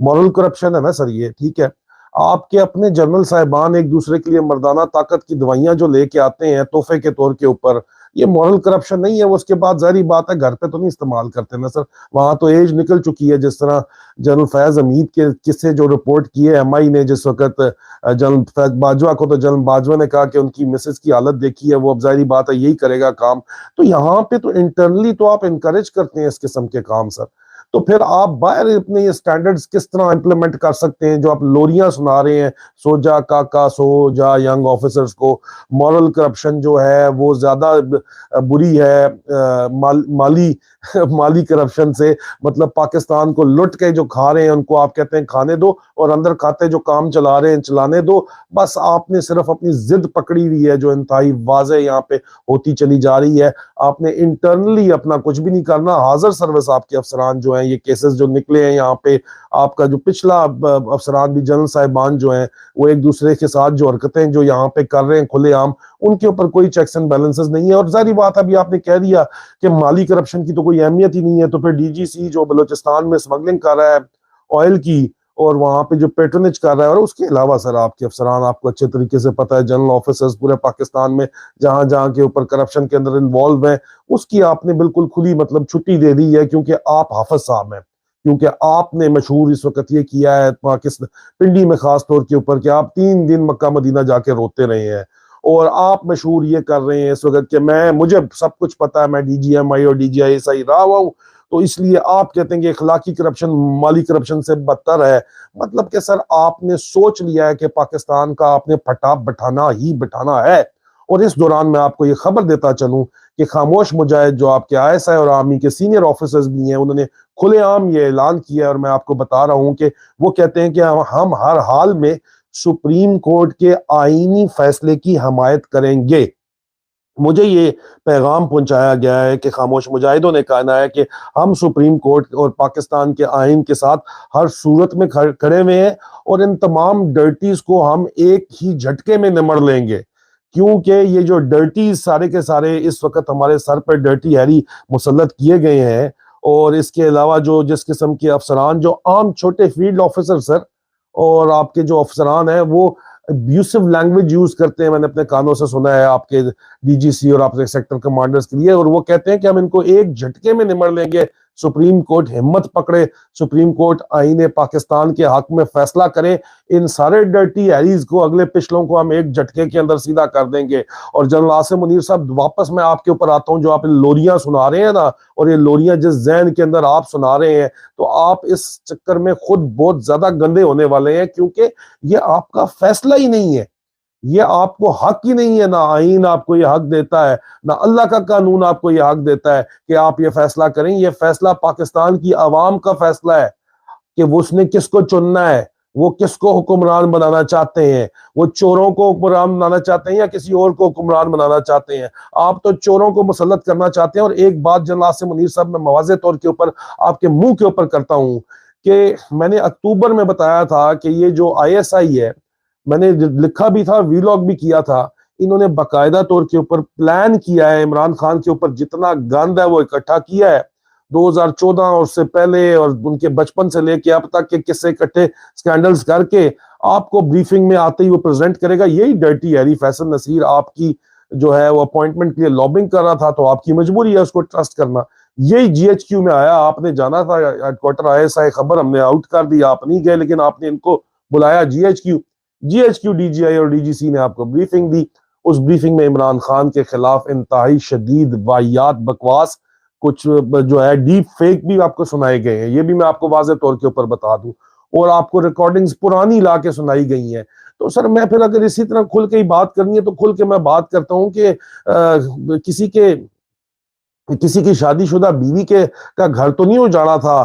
Moral corruption ہے نا سر یہ، ٹھیک ہے. آپ کے اپنے جنرل صاحبان ایک دوسرے کے لیے مردانہ طاقت کی دوائیاں جو لے کے آتے ہیں تحفے کے طور کے اوپر، یہ مورل کرپشن نہیں ہے؟ وہ اس کے بعد ظاہری بات ہے گھر پہ تو نہیں استعمال کرتے نا سر، وہاں تو ایج نکل چکی ہے. جس طرح جنرل فیض حمید کے قصے جو رپورٹ کیے ایم آئی نے جس وقت جنرل فیض باجوہ کو، تو جنرل باجوہ نے کہا کہ ان کی مسز کی حالت دیکھی ہے، وہ اب ظاہری بات ہے یہی کرے گا کام. تو یہاں پہ تو انٹرنلی تو آپ انکریج کرتے ہیں اس قسم کے کام سر. تو پھر آپ باہر اپنے یہ سٹینڈرڈز کس طرح امپلیمنٹ کر سکتے ہیں جو آپ لوریاں سنا رہے ہیں سو جا کاکا سو جا ینگ آفیسرز کو؟ مورل کرپشن جو ہے وہ زیادہ بری ہے مالی مالی کرپشن سے. مطلب پاکستان کو لٹ کے جو کھا رہے ہیں ان کو آپ کہتے ہیں کھانے دو، اور اندر کھاتے جو کام چلا رہے ہیں چلانے دو. بس آپ نے صرف اپنی ضد پکڑی ہوئی ہے جو انتہائی واضح یہاں پہ ہوتی چلی جا رہی ہے. آپ نے انٹرنلی اپنا کچھ بھی نہیں کرنا. حاضر سروس آپ کے افسران جو ہیں، یہ کیسز جو نکلے ہیں یہاں پہ، آپ کا جو پچھلا افسران بھی جنرل صاحبان جو ہیں وہ ایک دوسرے کے ساتھ جو حرکتیں جو یہاں پہ کر رہے ہیں کھلے عام، ان کے اوپر کوئی چیکس اینڈ بیلنسز نہیں ہے. اور ظاہری بات ابھی آپ نے کہہ دیا کہ مالی کرپشن کی تو کوئی اہمیت ہی نہیں ہے، تو پھر ڈی جی سی جو بلوچستان میں سمگلنگ کر رہا ہے آئل کی اور وہاں پہ جو پیٹرنیج کر رہا ہے، اور اس کے علاوہ سر آپ کے افسران، آپ کو اچھے طریقے سے پتہ ہے جنرل آفیسرز پورے پاکستان میں جہاں جہاں کے اوپر کرپشن کے اندر انوالو ہیں، اس کی آپ نے بالکل کھلی مطلب چھٹی دے دی ہے، کیونکہ آپ حافظ صاحب ہیں. کیونکہ آپ نے مشہور اس وقت یہ کیا ہے پاکستان پنڈی میں خاص طور کے اوپر کہ آپ 3 دن مکہ مدینہ جا کے روتے رہے ہیں، اور آپ مشہور یہ کر رہے ہیں اس وقت کہ مجھے سب کچھ پتا ہے، میں ڈی جی ایم آئی اور ڈی جی آئی ایس آئی رہا ہوا ہوں. تو اس لیے آپ کہتے ہیں کہ اخلاقی کرپشن مالی کرپشن سے بدتر ہے. مطلب کہ سر آپ نے سوچ لیا ہے کہ پاکستان کا آپ نے پھٹا بٹھانا ہی بٹھانا ہے. اور اس دوران میں آپ کو یہ خبر دیتا چلوں کہ خاموش مجاہد جو آپ کے آئی ایس آئی اور آرمی کے سینئر آفیسرز بھی ہیں، انہوں نے کھلے عام یہ اعلان کیا ہے، اور میں آپ کو بتا رہا ہوں کہ وہ کہتے ہیں کہ ہم ہر حال میں سپریم کورٹ کے آئینی فیصلے کی حمایت کریں گے. مجھے یہ پیغام پہنچایا گیا ہے کہ خاموش مجاہدوں نے کہا ہے کہ ہم سپریم کورٹ اور پاکستان کے آئین کے ساتھ ہر صورت میں کھڑے ہوئے ہیں، اور ان تمام ڈرٹیز کو ہم ایک ہی جھٹکے میں نمڑ لیں گے. کیونکہ یہ جو ڈرٹیز سارے کے سارے اس وقت ہمارے سر پہ ڈرٹی ہیری مسلط کیے گئے ہیں، اور اس کے علاوہ جو جس قسم کے افسران جو عام چھوٹے فیلڈ آفیسر سر اور آپ کے جو افسران ہیں وہ ابیوسو لینگویج یوز کرتے ہیں، میں نے اپنے کانوں سے سنا ہے آپ کے ڈی جی سی اور آپ کے سیکٹر کمانڈرز کے لیے، اور وہ کہتے ہیں کہ ہم ان کو ایک جھٹکے میں نمڑ لیں گے. سپریم کورٹ ہمت پکڑے، سپریم کورٹ آئین پاکستان کے حق میں فیصلہ کرے، ان سارے ڈرٹی ایریز کو اگلے پچھلوں کو ہم ایک جھٹکے کے اندر سیدھا کر دیں گے. اور جنرل عاصم منیر صاحب واپس میں آپ کے اوپر آتا ہوں، جو آپ لوریاں سنا رہے ہیں نا، اور یہ لوریاں جس ذہن کے اندر آپ سنا رہے ہیں، تو آپ اس چکر میں خود بہت زیادہ گندے ہونے والے ہیں، کیونکہ یہ آپ کا فیصلہ ہی نہیں ہے، یہ آپ کو حق ہی نہیں ہے. نہ آئین آپ کو یہ حق دیتا ہے، نہ اللہ کا قانون آپ کو یہ حق دیتا ہے کہ آپ یہ فیصلہ کریں. یہ فیصلہ پاکستان کی عوام کا فیصلہ ہے کہ اس نے کس کو چننا ہے، وہ کس کو حکمران بنانا چاہتے ہیں. وہ چوروں کو حکمران بنانا چاہتے ہیں یا کسی اور کو حکمران بنانا چاہتے ہیں؟ آپ تو چوروں کو مسلط کرنا چاہتے ہیں. اور ایک بات جنرل عاصم منیر صاحب میں واضح طور کے اوپر آپ کے منہ کے اوپر کرتا ہوں کہ میں نے اکتوبر میں بتایا تھا کہ یہ جو آئی ایس آئی ہے، میں نے لکھا بھی تھا، ویلاگ بھی کیا تھا، انہوں نے باقاعدہ طور کے اوپر پلان کیا ہے عمران خان کے اوپر جتنا گند ہے وہ اکٹھا کیا ہے 2014 اور اس سے پہلے، اور ان کے بچپن سے لے کے اب تک کے قصے اکٹھے سکینڈلز کر کے آپ کو بریفنگ میں آتے ہی وہ پریزنٹ کرے گا. یہی ڈرٹی ہیری فیصل نصیر آپ کی جو ہے وہ اپوائنٹمنٹ کے لیے لابنگ کر رہا تھا، تو آپ کی مجبوری ہے اس کو ٹرسٹ کرنا. یہی جی ایچ کیو میں آیا، آپ نے جانا تھا head quarter I S I, خبر ہم نے آؤٹ کر دی، آپ نہیں گئے، لیکن آپ نے ان کو بلایا G H Q D G آئی اور ڈی جی سی نے آپ کو بریفنگ دی. اس بریفنگ میں عمران خان کے خلاف انتہائی شدید واہیات بکواس، کچھ جو ہے ڈیپ فیک بھی آپ کو سنائے گئے ہیں، یہ بھی میں آپ کو واضح طور کے اوپر بتا دوں، اور آپ کو ریکارڈنگز پرانی لا کے سنائی گئی ہیں. تو سر میں پھر اگر اسی طرح کھل کے ہی بات کرنی ہے تو کھل کے میں بات کرتا ہوں کہ کسی کی شادی شدہ بیوی کا گھر تو نہیں اجاڑا تھا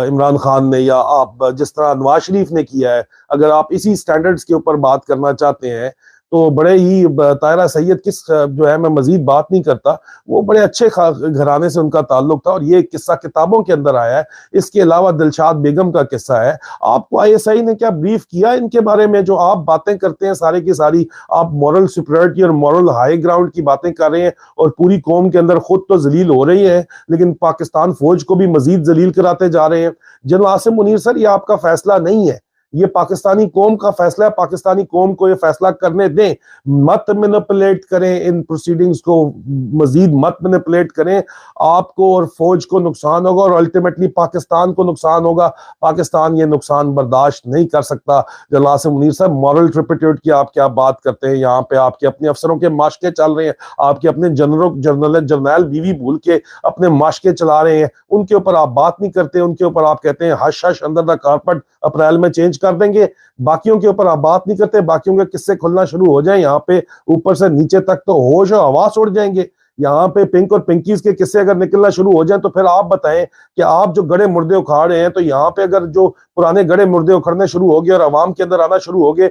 عمران خان نے، یا آپ جس طرح نواز شریف نے کیا ہے. اگر آپ اسی سٹینڈرڈز کے اوپر بات کرنا چاہتے ہیں تو بڑے ہی طاہرہ سید کس جو ہے میں مزید بات نہیں کرتا، وہ بڑے اچھے گھرانے سے ان کا تعلق تھا، اور یہ قصہ کتابوں کے اندر آیا ہے۔ اس کے علاوہ دلشاد بیگم کا قصہ ہے۔ آپ کو ISI نے کیا بریف کیا ان کے بارے میں؟ جو آپ باتیں کرتے ہیں سارے کی ساری، آپ مورل سپیریورٹی اور مورل ہائی گراؤنڈ کی باتیں کر رہے ہیں، اور پوری قوم کے اندر خود تو ذلیل ہو رہی ہے لیکن پاکستان فوج کو بھی مزید ذلیل کراتے جا رہے ہیں۔ جنرل عاصم منیر سر، یہ آپ کا فیصلہ نہیں ہے، یہ پاکستانی قوم کا فیصلہ ہے۔ پاکستانی قوم کو یہ فیصلہ کرنے دیں، مت مینپولیٹ کریں ان پروسیڈنگز کو، مزید مت مینپولیٹ کریں۔ آپ کو اور فوج کو نقصان ہوگا، اور الٹیمیٹلی پاکستان کو نقصان ہوگا۔ پاکستان یہ نقصان برداشت نہیں کر سکتا۔ جنرل عاصم منیر صاحب، مورل ٹرپٹیوڈ کی آپ کیا بات کرتے ہیں؟ یہاں پہ آپ کے اپنے افسروں کے ماشقے چل رہے ہیں، آپ کے اپنے جرنیل بیوی بھول کے اپنے ماشقے چلا رہے ہیں، ان کے اوپر آپ بات نہیں کرتے، ان کے اوپر آپ کہتے ہیں ہش ہش انڈر دا کارپٹ اپریل میں چینج کر دیں گے، باقیوں کے اوپر آپ بات نہیں کرتے۔ باقیوں کے قصے کھلنا شروع ہو جائیں یہاں پہ اوپر سے نیچے تک تو ہوش و حواس اڑ جائیں گے۔ یہاں پہ پنک اور پنکیز کے قصے اگر نکلنا شروع ہو جائیں تو پھر آپ بتائیں کہ آپ جو گڑے مردے اکھاڑ رہے ہیں، تو یہاں پہ اگر جو پرانے گڑے مردے اکھڑنے شروع ہو گئے اور عوام کے اندر آنا شروع ہو گئے